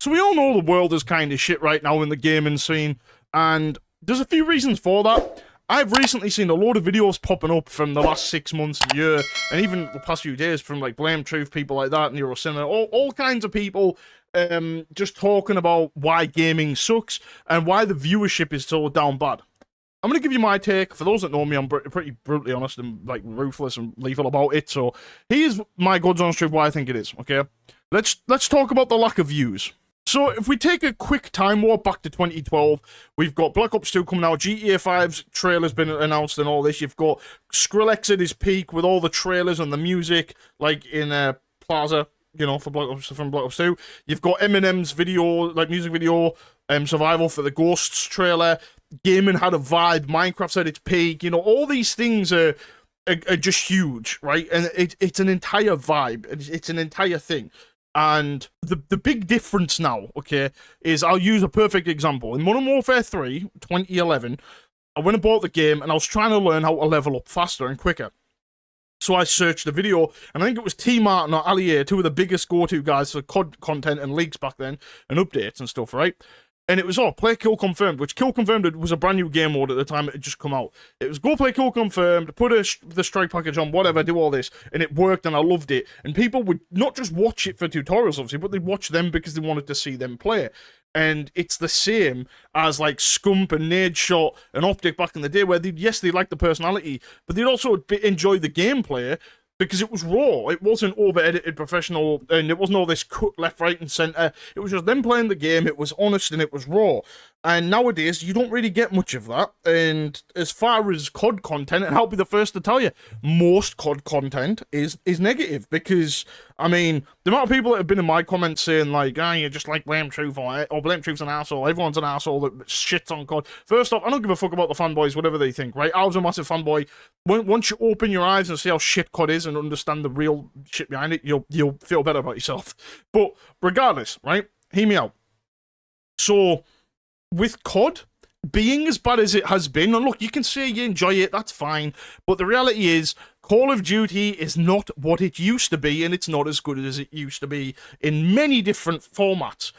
So we all know the world is kind of shit right now in the gaming scene, and there's a few reasons for that. I've recently seen a load of videos popping up from the last 6 months, a year, and even the past few days from like Blame Truth, people like that, NeuroCinema, all kinds of people just talking about why gaming sucks and why the viewership is so down bad. I'm going to give you my take. For those that know me, I'm pretty brutally honest and like ruthless and lethal about it. So here's my God's honest truth why I think it is, okay? Let's talk about the lack of views. So if we take a quick time warp back to 2012, we've got Black Ops 2 coming out, GTA 5's trailer's been announced and all this. You've got Skrillex at his peak with all the trailers and the music, like in Plaza, you know, from Black Ops 2. You've got Eminem's video, like music video, Survival for the Ghosts trailer. Gaming had a vibe, Minecraft's at its peak, you know, all these things are just huge, right? And it's an entire vibe, it's an entire thing. And the big difference now, okay, is I'll use a perfect example. In Modern Warfare 3, 2011, I went and bought the game, and I was trying to learn how to level up faster and quicker. So I searched the video, and I think it was T. Martin or Ali, two of the biggest go-to guys for COD content and leaks back then, and updates and stuff, right? And it was, play kill confirmed, which kill confirmed was a brand new game mode at the time it had just come out. It was go play kill confirmed, put the strike package on, whatever, do all this, and it worked and I loved it. And people would not just watch it for tutorials, obviously, but they'd watch them because they wanted to see them play. And it's the same as like Scump and Nadeshot and Optic back in the day, where they liked the personality, but they'd also enjoy the gameplay because it was raw. It wasn't over-edited professional, and it wasn't all this cut left, right, and centre. It was just them playing the game, it was honest, and it was raw. And nowadays, you don't really get much of that. And as far as COD content, and I'll be the first to tell you, most COD content is negative. Because, I mean, the amount of people that have been in my comments saying, like, you just like Blame Truth, or Blame Truth's an arsehole, everyone's an arsehole that shits on COD. First off, I don't give a fuck about the fanboys, whatever they think, right? I was a massive fanboy. Once you open your eyes and see how shit COD is and understand the real shit behind it, you'll feel better about yourself. But regardless, right? Hear me out. So with COD being as bad as it has been, and look, you can say you enjoy it, that's fine, but the reality is Call of Duty is not what it used to be, and it's not as good as it used to be in many different formats.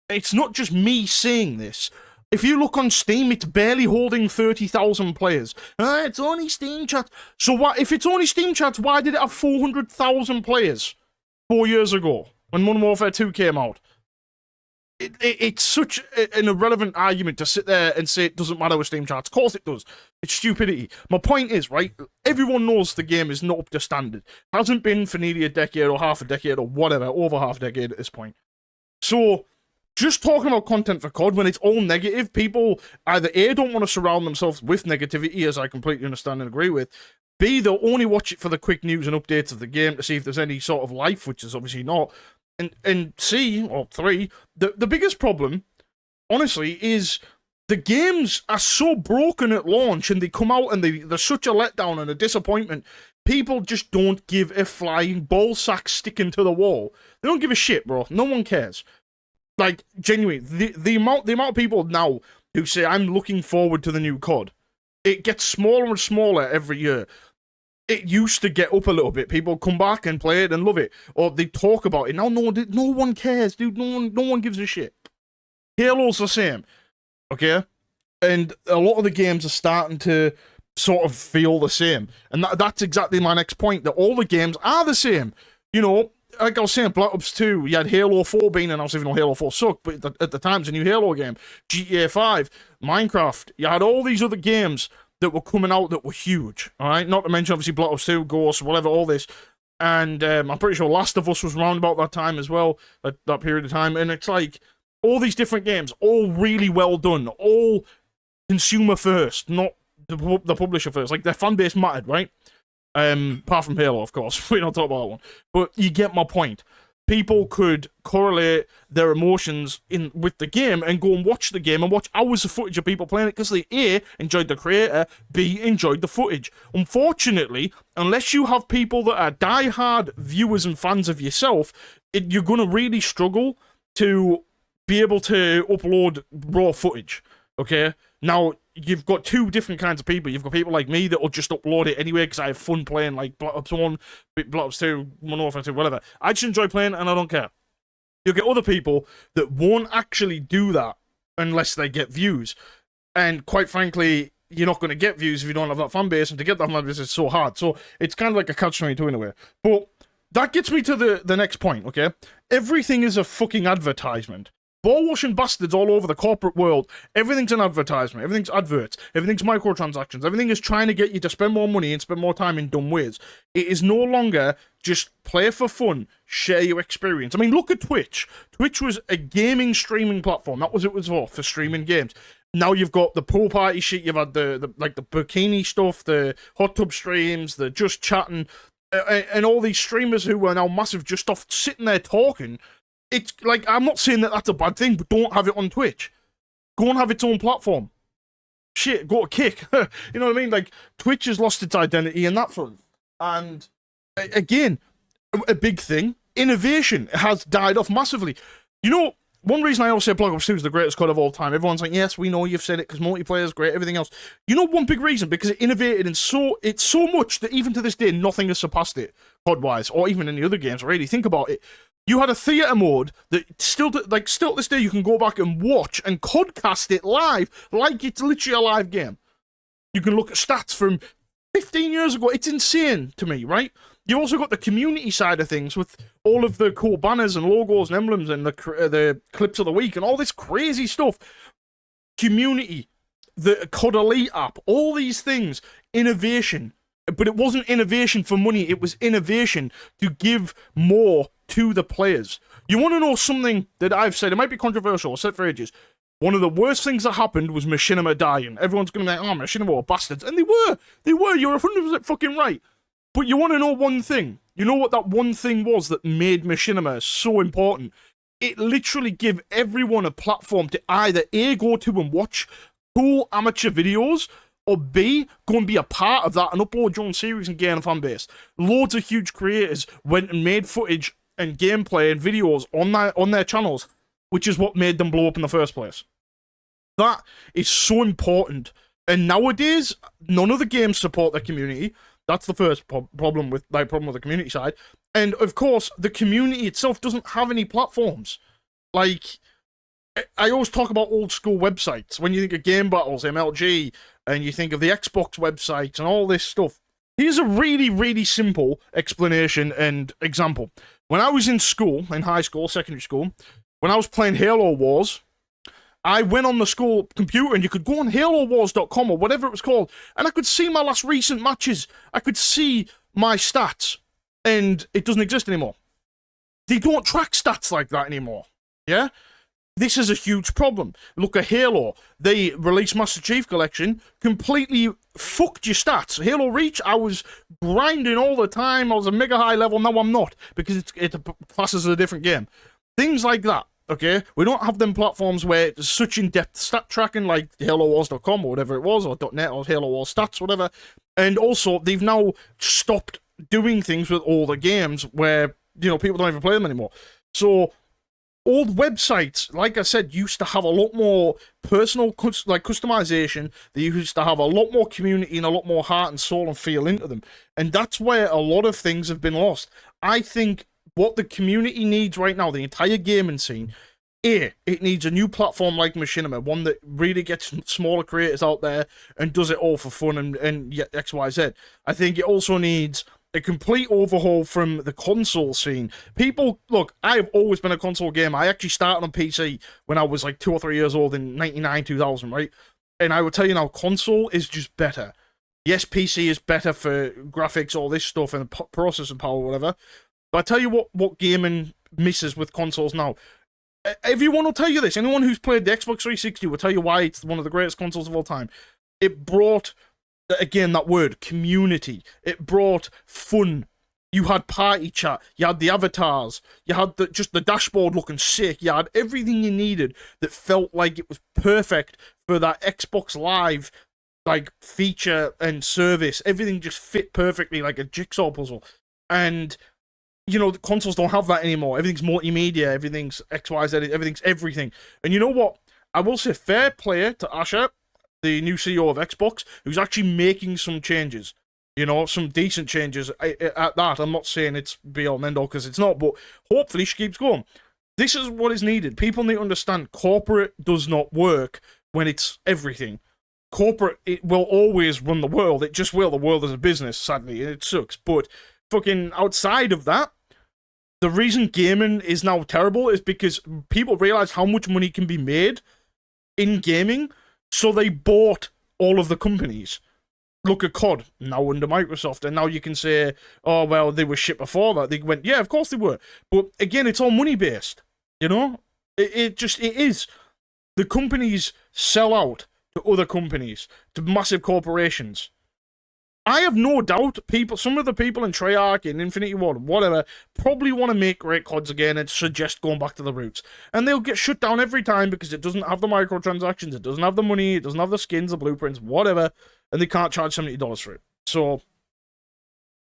It's not just me saying this. If you look on Steam, it's barely holding 30,000 players. It's only Steam chat. So what? If it's only Steam chats, why did it have 400,000 players 4 years ago when Modern Warfare 2 came out? It's such an irrelevant argument to sit there and say it doesn't matter with Steam charts. Of course it does. It's stupidity. My point is, right, everyone knows the game is not up to standard. Hasn't been for nearly a decade or half a decade or whatever, over half a decade at this point. So just talking about content for COD, when it's all negative, people either A, don't want to surround themselves with negativity, as I completely understand and agree with, B, they'll only watch it for the quick news and updates of the game to see if there's any sort of life, which is obviously not. And C, or 3, the biggest problem, honestly, is the games are so broken at launch and they come out and they're such a letdown and a disappointment. People just don't give a flying ball sack sticking to the wall. They don't give a shit, bro. No one cares. Like, genuinely, the amount of people now who say, I'm looking forward to the new COD, it gets smaller and smaller every year. It used to get up a little bit. People come back and play it and love it. Or they talk about it. Now no one cares, dude. No one gives a shit. Halo's the same. Okay? And a lot of the games are starting to sort of feel the same. And that's exactly my next point. That all the games are the same. You know, like I was saying, Black Ops 2, you had Halo 4 being announced, even though Halo 4 sucked, but at the time it's a new Halo game. GTA 5, Minecraft, you had all these other games that were coming out that were huge, alright? Not to mention, obviously, Black Ops 2, Ghost, whatever, all this. And I'm pretty sure Last of Us was around about that time as well, that period of time. And it's like, all these different games, all really well done, all consumer first, not the publisher first. Like, their fan base mattered, right? Apart from Halo, of course. We don't talk about that one. But you get my point. People could correlate their emotions with the game and go and watch the game and watch hours of footage of people playing it because they A, enjoyed the creator, B, enjoyed the footage. Unfortunately, unless you have people that are die-hard viewers and fans of yourself, you're going to really struggle to be able to upload raw footage, okay? Now, you've got two different kinds of people. You've got people like me that will just upload it anyway because I have fun playing, like Black Ops 1, Black Ops 2, Modern Warfare 2, whatever. I just enjoy playing and I don't care. You'll get other people that won't actually do that unless they get views. And quite frankly, you're not going to get views if you don't have that fan base, and to get that fan base is so hard. So it's kind of like a catch-22 in a way. But that gets me to the next point, okay? Everything is a fucking advertisement. Ball-washing bastards all over the corporate world, everything's an advertisement, everything's adverts, everything's microtransactions, everything is trying to get you to spend more money and spend more time in dumb ways. It is no longer just play for fun, share your experience. I mean, look at Twitch. Twitch was a gaming streaming platform. That was what it was for streaming games. Now you've got the pool party shit, you've had the bikini stuff, the hot tub streams, the just chatting, and all these streamers who are now massive just off sitting there talking. It's like, I'm not saying that that's a bad thing, but don't have it on Twitch. Go and have its own platform. Shit, go to Kick. You know what I mean? Like, Twitch has lost its identity in that front. And, again, a big thing, innovation has died off massively. You know, one reason I always say Black Ops 2 is the greatest COD of all time. Everyone's like, yes, we know you've said it because multiplayer is great, everything else. You know one big reason? Because it innovated and it's so much that even to this day, nothing has surpassed it, COD-wise, or even in the other games, really. Think about it. You had a theater mode that still to this day you can go back and watch and codcast it live like it's literally a live game. You can look at stats from 15 years ago. It's insane to me, right? You also got the community side of things with all of the cool banners and logos and emblems and the clips of the week and all this crazy stuff. Community, the COD Elite app, all these things, innovation. But it wasn't innovation for money, it was innovation to give more to the players. You want to know something that I've said, it might be controversial, I've said for ages. One of the worst things that happened was Machinima dying. Everyone's going to be like, oh, Machinima were bastards. And they were, you're 100% fucking right. But you want to know one thing? You know what that one thing was that made Machinima so important? It literally gave everyone a platform to either A, go to and watch cool amateur videos, or B, go and be a part of that and upload your own series and gain a fan base. Loads of huge creators went and made footage and gameplay and videos on their channels, which is what made them blow up in the first place. That is so important. And nowadays, none of the games support their community. That's the first problem with the community side. And of course, the community itself doesn't have any platforms. Like, I always talk about old school websites. When you think of Game Battles, MLG, and you think of the Xbox websites and all this stuff. Here's a really, really simple explanation and example. When I was in school, in high school, secondary school, when I was playing Halo Wars, I went on the school computer and you could go on HaloWars.com or whatever it was called, and I could see my last recent matches. I could see my stats, and it doesn't exist anymore. They don't track stats like that anymore. Yeah? This is a huge problem. Look at Halo. They released Master Chief Collection, completely fucked your stats. Halo Reach, I was grinding all the time. I was a mega high level. Now I'm not, because it classes as a different game. Things like that, okay? We don't have them platforms where it's such in-depth stat tracking like HaloWars.com or whatever it was, or .net or Halo Wars Stats, whatever. And also, they've now stopped doing things with all the games where, you know, people don't even play them anymore. So old websites, like I said, used to have a lot more personal customization. They used to have a lot more community and a lot more heart and soul and feel into them. And that's where a lot of things have been lost. I think what the community needs right now, the entire gaming scene, it needs a new platform like Machinima, one that really gets smaller creators out there and does it all for fun and XYZ. I think it also needs a complete overhaul from the console scene. People, look, I've always been a console gamer. I actually started on PC when I was like 2 or 3 years old in 99, 2000, right? And I would tell you now, console is just better. Yes, PC is better for graphics, all this stuff, and processing power, whatever. But I tell you what gaming misses with consoles now. Everyone will tell you this. Anyone who's played the Xbox 360 will tell you why it's one of the greatest consoles of all time. It brought, again, that word, community. It brought fun. You had party chat. You had the avatars. You had just the dashboard looking sick. You had everything you needed that felt like it was perfect for that Xbox Live like feature and service. Everything just fit perfectly like a jigsaw puzzle. And you know, the consoles don't have that anymore. Everything's multimedia, everything's XYZ, everything's everything. And you know what? I will say fair play to Asher, the new CEO of Xbox, who's actually making some changes. You know, some decent changes at that. I'm not saying it's be all and end all, because it's not, but hopefully she keeps going. This is what is needed. People need to understand corporate does not work when it's everything. Corporate, it will always run the world. It just will. The world as a business, sadly. It sucks. But fucking outside of that, the reason gaming is now terrible is because people realize how much money can be made in gaming, so they bought all of the companies. Look at COD, now under Microsoft, and now you can say, oh, well, they were shit before that. They went, yeah, of course they were. But again, it's all money-based, you know? It is. The companies sell out to other companies, to massive corporations. I have no doubt some of the people in Treyarch, in Infinity Ward, whatever, probably want to make great CODs again and suggest going back to the roots. And they'll get shut down every time because it doesn't have the microtransactions, it doesn't have the money, it doesn't have the skins, the blueprints, whatever, and they can't charge $70 for it. So,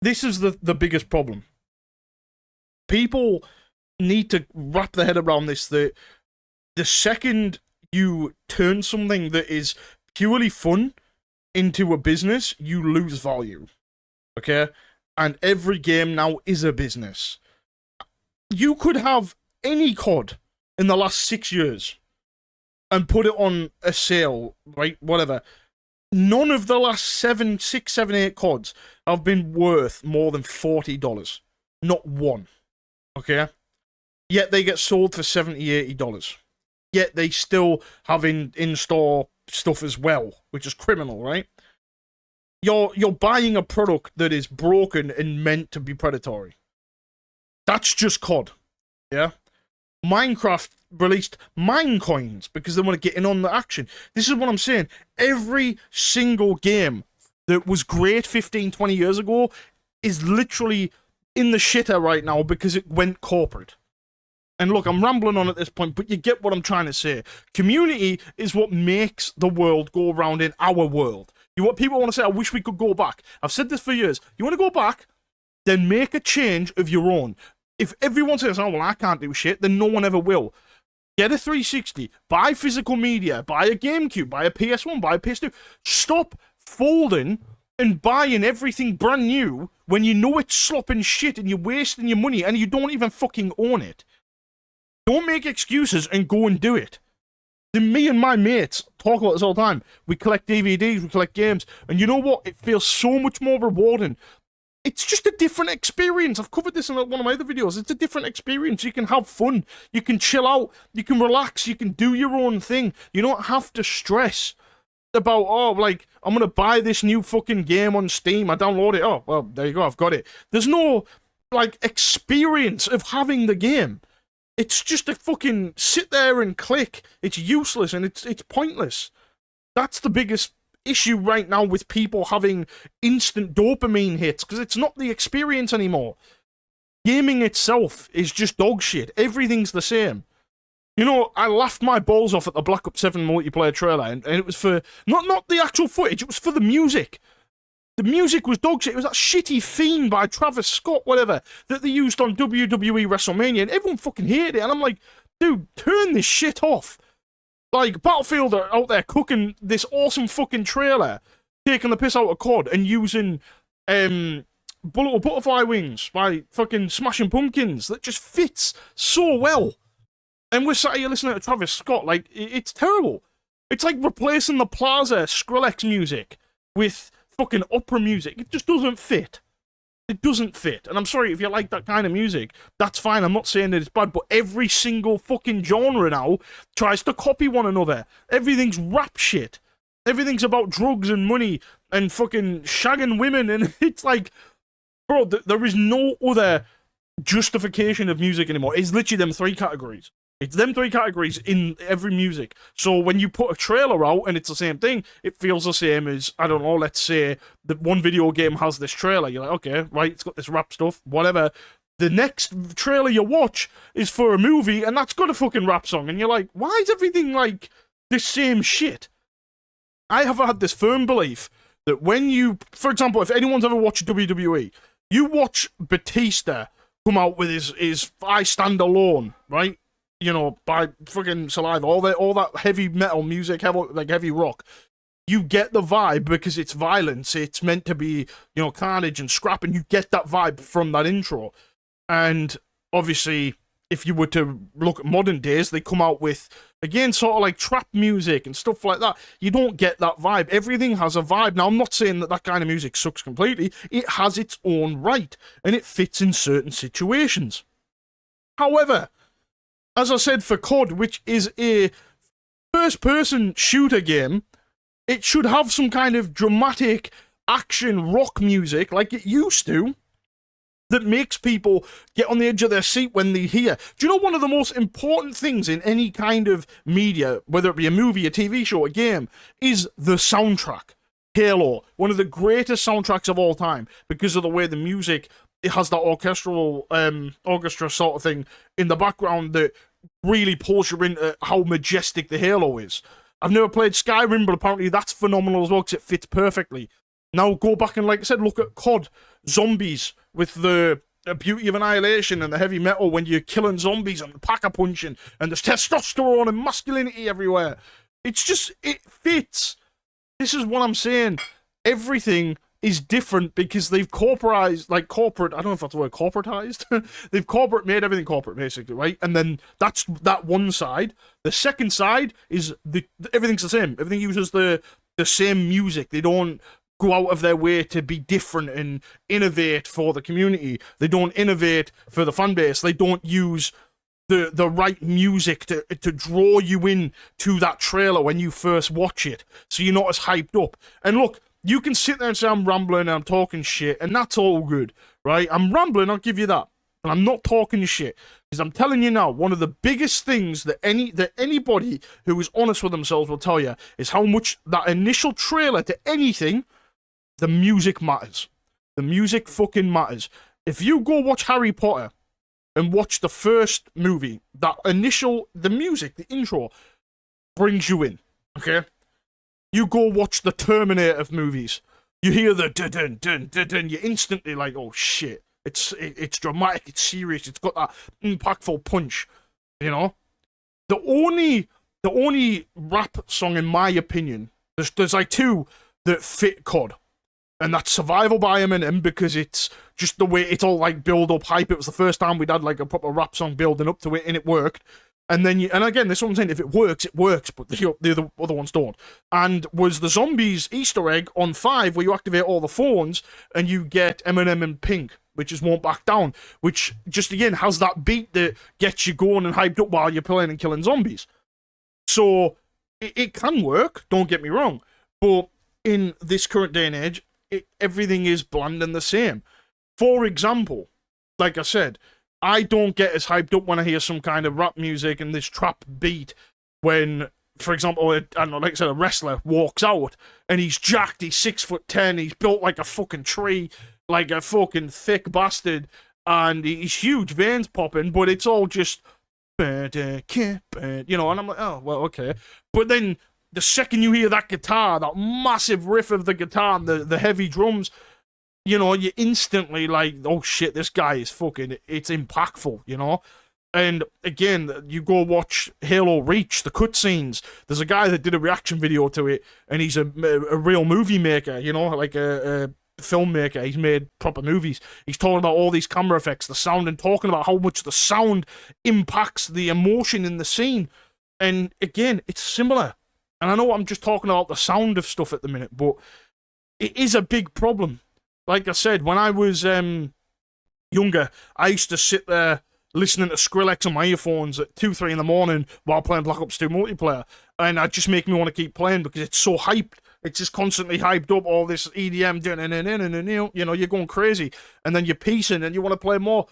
this is the biggest problem. People need to wrap their head around this, that the second you turn something that is purely fun into a business, you lose value. Okay? And every game now is a business. You could have any COD in the last 6 years and put it on a sale, right? Whatever. None of the last 6, 7, 8 CODs have been worth more than $40. Not one. Okay? Yet they get sold for $70, $80. Yet they still have in-store stuff as well, which is criminal, right? You're buying a product that is broken and meant to be predatory. That's just COD, yeah? Minecraft released Minecoins because they want to get in on the action. This is what I'm saying. Every single game that was great 15, 20 years ago is literally in the shitter right now because it went corporate. And look, I'm rambling on at this point, but you get what I'm trying to say. Community is what makes the world go around in our world. People want to say, I wish we could go back. I've said this for years. You want to go back? Then make a change of your own. If everyone says, oh, well, I can't do shit, then no one ever will. Get a 360. Buy physical media. Buy a GameCube. Buy a PS1. Buy a PS2. Stop folding and buying everything brand new when you know it's slopping shit and you're wasting your money and you don't even fucking own it. Don't make excuses and go and do it. Then me and my mates talk about this all the time. We collect DVDs, we collect games, and you know what? It feels so much more rewarding. It's just a different experience. I've covered this in one of my other videos. It's a different experience. You can have fun. You can chill out. You can relax. You can do your own thing. You don't have to stress about, oh, like, I'm going to buy this new fucking game on Steam. I download it. Oh, well, there you go. I've got it. There's no, like, experience of having the game. It's just a fucking sit there and click. It's useless and it's pointless. That's the biggest issue right now with people having instant dopamine hits, because it's not the experience anymore. Gaming itself is just dog shit. Everything's the same. You know, I laughed my balls off at the Black Ops 7 multiplayer trailer, and it was for not the actual footage, it was for the music. The music was dog shit. It was that shitty theme by Travis Scott, whatever, that they used on WWE WrestleMania, and everyone fucking hated it. And I'm like, dude, turn this shit off. Like, Battlefield are out there cooking this awesome fucking trailer, taking the piss out of COD, and using Bullet Butterfly Wings by fucking Smashing Pumpkins that just fits so well. And we're sat here listening to Travis Scott. Like, it's terrible. It's like replacing the Plaza Skrillex music with fucking opera music. It just doesn't fit. It doesn't fit. And I'm sorry, if you like that kind of music, that's fine. I'm not saying that it's bad, but every single fucking genre now tries to copy one another. Everything's rap shit. Everything's about drugs and money and fucking shagging women, and it's like, bro, there is no other justification of music anymore. It's literally them three categories. It's them three categories in every music. So when you put a trailer out and it's the same thing, it feels the same as, I don't know, let's say that one video game has this trailer. You're like, okay, right, it's got this rap stuff, whatever. The next trailer you watch is for a movie and that's got a fucking rap song. And you're like, why is everything like this same shit? I have had this firm belief that when you, for example, if anyone's ever watched WWE, you watch Batista come out with his I Stand Alone, right? You know, by fucking Saliva, all that heavy metal music, heavy rock. You get the vibe because it's violence. It's meant to be, you know, carnage and scrap, and you get that vibe from that intro. And obviously, if you were to look at modern days, they come out with, again, sort of like trap music and stuff like that. You don't get that vibe. Everything has a vibe. Now, I'm not saying that that kind of music sucks completely. It has its own right, and it fits in certain situations. However, as I said, for COD, which is a first-person shooter game, it should have some kind of dramatic action rock music like it used to, that makes people get on the edge of their seat when they hear. Do you know one of the most important things in any kind of media, whether it be a movie, a TV show, a game, is the soundtrack? Halo, one of the greatest soundtracks of all time, because of the way the music, it has that orchestral, orchestra sort of thing in the background that really pulls you into how majestic the Halo is. I've never played Skyrim, but apparently that's phenomenal as well, because it fits perfectly. Now go back and, like I said, look at COD, zombies, with the beauty of Annihilation and the heavy metal when you're killing zombies and the packer punching and there's testosterone and masculinity everywhere. It's just, it fits. This is what I'm saying. Everything is different because they've corporatized, like corporate, I don't know if that's the word, corporatized? They've made everything corporate, basically, right? And then that's that one side. The second side is everything's the same. Everything uses the same music. They don't go out of their way to be different and innovate for the community. They don't innovate for the fan base. They don't use the right music to draw you in to that trailer when you first watch it, so you're not as hyped up. And look, you can sit there and say I'm rambling and I'm talking shit, and that's all good, right? I'm rambling, I'll give you that, but I'm not talking shit, because I'm telling you now, one of the biggest things that anybody who is honest with themselves will tell you is how much that initial trailer to anything, the music matters. The music fucking matters. If you go watch Harry Potter and watch the first movie, the music, the intro, brings you in, okay? You go watch the Terminator movies, you hear the dun dun dun dun, you're instantly like, oh shit, it's dramatic, it's serious, it's got that impactful punch, you know? The only rap song, in my opinion, there's like two that fit COD. And that's Survival by Eminem, because it's just the way it's all like build up hype. It was the first time we'd had like a proper rap song building up to it, and it worked. And then and again, this is what I'm saying, if it works, but the other ones don't. And was the Zombies Easter egg on 5, where you activate all the phones and you get Eminem and Pink, which is Won't Back Down, which just again has that beat that gets you going and hyped up while you're playing and killing zombies. So it can work, don't get me wrong, but in this current day and age, everything is bland and the same. For example, like I said, I don't get as hyped up when I hear some kind of rap music and this trap beat when, for example, I don't know, like I said, a wrestler walks out and he's jacked, he's 6'10", he's built like a fucking tree, like a fucking thick bastard, and he's huge, veins popping, but it's all just, you know, and I'm like, oh, well, okay. But then the second you hear that guitar, that massive riff of the guitar and the heavy drums, you know, you're instantly like, oh shit, this guy is fucking, it's impactful, you know? And again, you go watch Halo Reach, the cutscenes. There's a guy that did a reaction video to it, and he's a real movie maker, you know, like a filmmaker. He's made proper movies. He's talking about all these camera effects, the sound, and talking about how much the sound impacts the emotion in the scene. And again, it's similar. And I know I'm just talking about the sound of stuff at the minute, but it is a big problem. Like I said, when I was younger, I used to sit there listening to Skrillex on my earphones at 2, 3 in the morning while playing Black Ops 2 multiplayer. And it just make me want to keep playing because it's so hyped. It's just constantly hyped up, all this EDM, you know, you're going crazy. And then you're piecing and you want to play more.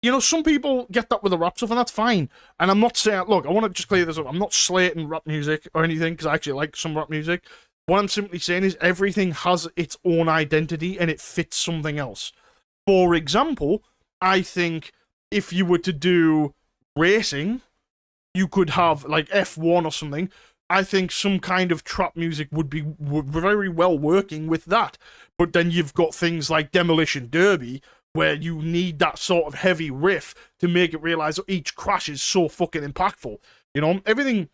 You know, some people get that with the rap stuff, and that's fine. And I'm not saying, look, I want to just clear this up. I'm not slating rap music or anything, because I actually like some rap music. What I'm simply saying is everything has its own identity, and it fits something else. For example, I think if you were to do racing, you could have, like, F1 or something. I think some kind of trap music would be very well working with that. But then you've got things like Demolition Derby, where you need that sort of heavy riff to make it realize that each crash is so fucking impactful. You know, everything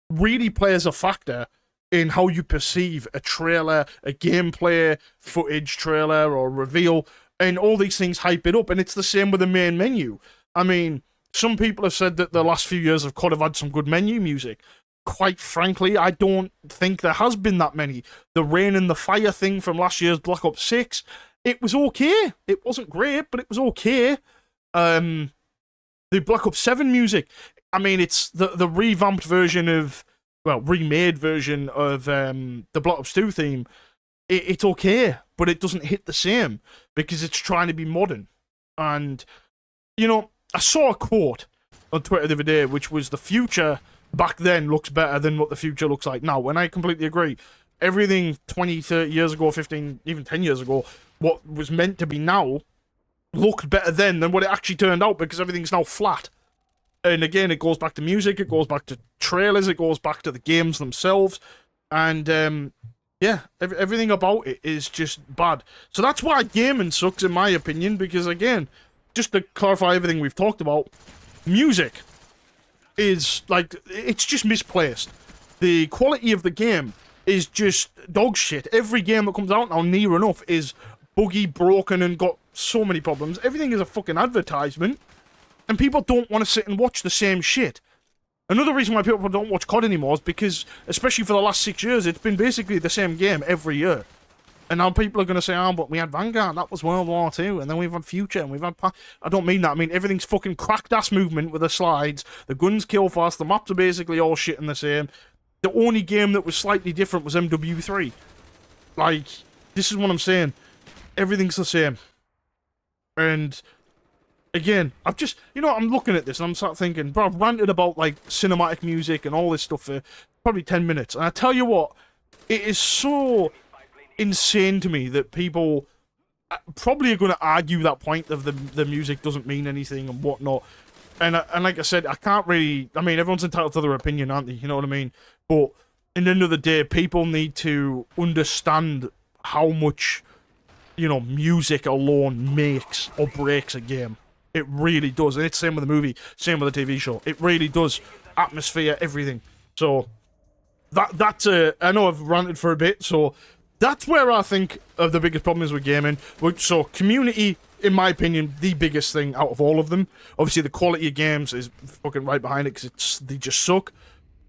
really plays a factor in how you perceive a trailer, a gameplay footage trailer or reveal, and all these things hype it up. And it's the same with the main menu. I mean, Some people have said that the last few years have could have had some good menu music. Quite frankly, I don't think there has been that many. The Rain and the Fire thing from last year's Black Ops 6, it was okay. It wasn't great, but it was okay. The Black Ops 7 music, I mean, it's the revamped version of, well, remade version of the Black Ops 2 theme. It's okay, but it doesn't hit the same because it's trying to be modern. And, you know, I saw a quote on Twitter the other day, which was the future back then looks better than what the future looks like now. And I completely agree. Everything 20, 30 years ago, 15, even 10 years ago, what was meant to be now looked better then than what it actually turned out because everything's now flat. And again, it goes back to music, it goes back to trailers, it goes back to the games themselves. And, yeah, everything about it is just bad. So that's why gaming sucks, in my opinion, because, again, just to clarify everything we've talked about, music is, like, it's just misplaced. The quality of the game is just dog shit. Every game that comes out now, near enough, is buggy, broken, and got so many problems. Everything is a fucking advertisement, and people don't want to sit and watch the same shit. Another reason why people don't watch COD anymore is because, especially for the last 6 years, it's been basically the same game every year. And now people are going to say, oh, but we had Vanguard, that was World War II, and then we've had Future, and we've had... I don't mean that. I mean, everything's fucking cracked-ass movement with the slides, the guns kill fast, the maps are basically all shit and the same. The only game that was slightly different was MW3. Like, this is what I'm saying. Everything's the same. And, again, I've just... You know, I'm looking at this, and I'm sort of thinking, bro, I've ranted about, like, cinematic music and all this stuff for probably 10 minutes. And I tell you what, it is so insane to me that people probably are going to argue that point of the music doesn't mean anything and whatnot. And like I said, I can't really... I mean, everyone's entitled to their opinion, aren't they? You know what I mean? But in the end of the day, people need to understand how much, you know, music alone makes or breaks a game. It really does. And it's same with the movie, same with the TV show. It really does. Atmosphere, everything. So, that's I know I've ranted for a bit, so that's where I think of the biggest problem is with gaming. So, community, in my opinion, the biggest thing out of all of them. Obviously, the quality of games is fucking right behind it because they just suck.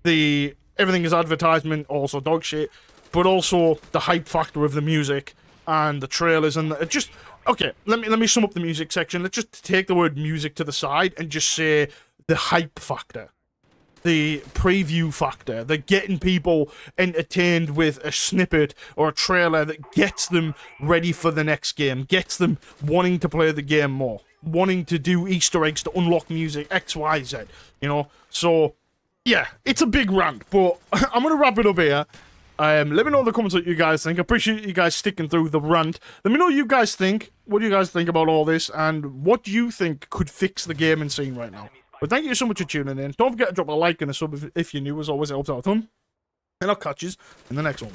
Everything is advertisement, also dog shit. But also the hype factor of the music and the trailers and just... Okay, let me sum up the music section. Let's just take the word music to the side and just say the hype factor. The preview factor, the getting people entertained with a snippet or a trailer that gets them ready for the next game, gets them wanting to play the game more, wanting to do Easter eggs to unlock music, X, Y, Z, you know? So, yeah, it's a big rant, but I'm going to wrap it up here. Let me know in the comments what you guys think. I appreciate you guys sticking through the rant. Let me know what you guys think. What do you guys think about all this? And what do you think could fix the gaming scene right now? But thank you so much for tuning in. Don't forget to drop a like and a sub if you're new. As always, it helps out a ton. And I'll catch you in the next one.